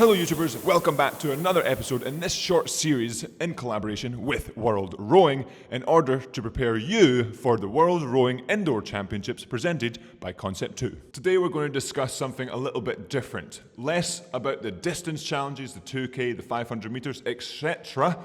Hello YouTubers, welcome back to another episode in this short series in collaboration with World Rowing in order to prepare you for the World Rowing Indoor Championships presented by Concept 2. Today we're going to discuss something a little bit different. Less about the distance challenges, the 2K, the 500 meters, etc.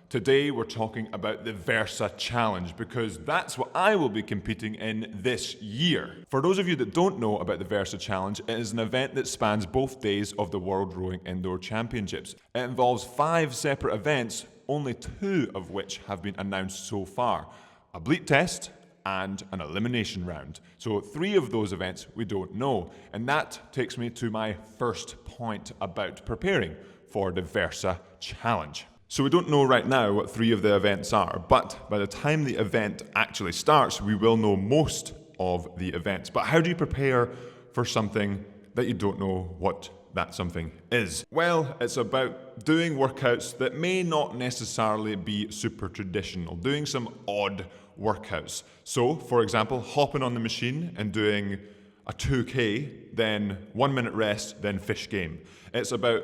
Today we're talking about the Versa Challenge because that's what I will be competing in this year. For those of you that don't know about the Versa Challenge, it is an event that spans both days of the World Rowing Indoor Championships. It involves 5 separate events, only 2 of which have been announced so far. A bleat test and an elimination round. So 3 of those events we don't know. And that takes me to my first point about preparing for the Versa Challenge. So we don't know right now what 3 of the events are, but by the time the event actually starts, we will know most of the events. But how do you prepare for something that you don't know what that something is? Well, it's about doing workouts that may not necessarily be super traditional, doing some odd workouts. So, for example, hopping on the machine and doing a 2K, then 1 minute rest, then fish game. It's about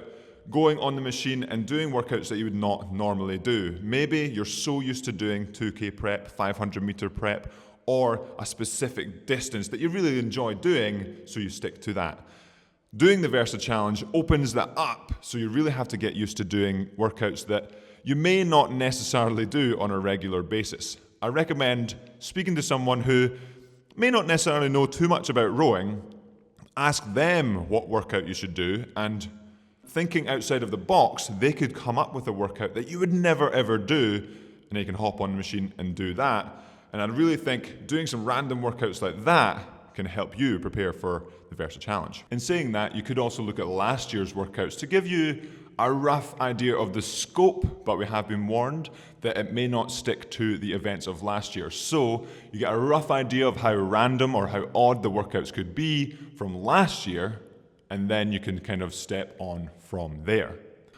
going on the machine and doing workouts that you would not normally do. Maybe you're so used to doing 2K prep, 500 meter prep, or a specific distance that you really enjoy doing, so you stick to that. Doing the Versa Challenge opens that up, so you really have to get used to doing workouts that you may not necessarily do on a regular basis. I recommend speaking to someone who may not necessarily know too much about rowing, ask them what workout you should do, and thinking outside of the box, they could come up with a workout that you would never ever do, and you can hop on the machine and do that. And I really think doing some random workouts like that can help you prepare for the Versa Challenge. In saying that, you could also look at last year's workouts to give you a rough idea of the scope, but we have been warned that it may not stick to the events of last year. So you get a rough idea of how random or how odd the workouts could be from last year, and then you can kind of step on from there.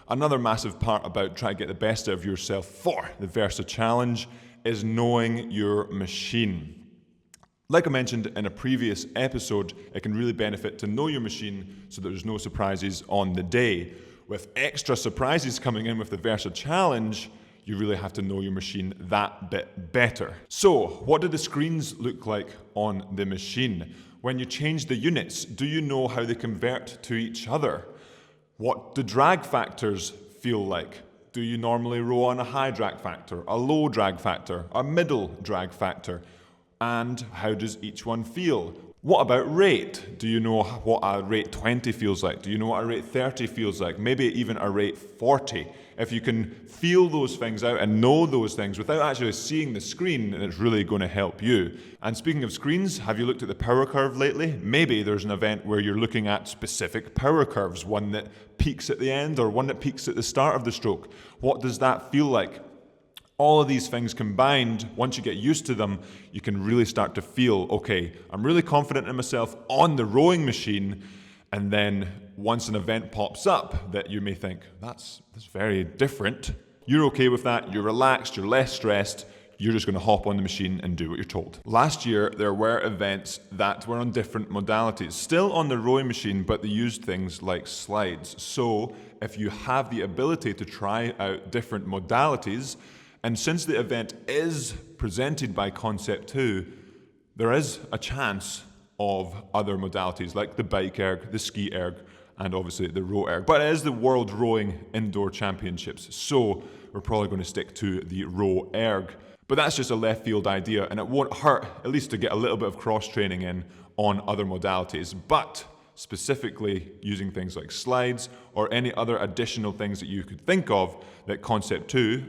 Another massive part about trying to get the best out of yourself for the Versa Challenge is knowing your machine. Like I mentioned in a previous episode, it can really benefit to know your machine so that there's no surprises on the day. With extra surprises coming in with the Versa Challenge, you really have to know your machine that bit better. So, what do the screens look like on the machine? When you change the units, do you know how they convert to each other? What do drag factors feel like? Do you normally row on a high drag factor, a low drag factor, a middle drag factor? And how does each one feel? What about rate? Do you know what a rate 20 feels like? Do you know what a rate 30 feels like? Maybe even a rate 40. If you can feel those things out and know those things without actually seeing the screen, then it's really going to help you. And speaking of screens, have you looked at the power curve lately? Maybe there's an event where you're looking at specific power curves, one that peaks at the end or one that peaks at the start of the stroke. What does that feel like? All of these things combined, once you get used to them, you can really start to feel, okay, I'm really confident in myself on the rowing machine. And then once an event pops up that you may think, that's very different, you're okay with that, you're relaxed, you're less stressed, you're just going to hop on the machine and do what you're told. Last year, there were events that were on different modalities, still on the rowing machine, but they used things like slides. So if you have the ability to try out different modalities, and since the event is presented by Concept 2, there is a chance of other modalities like the bike erg, the ski erg, and obviously the row erg. But it is the World Rowing Indoor Championships, so we're probably going to stick to the row erg. But that's just a left field idea, and it won't hurt, at least to get a little bit of cross-training in on other modalities. But specifically using things like slides or any other additional things that you could think of that Concept 2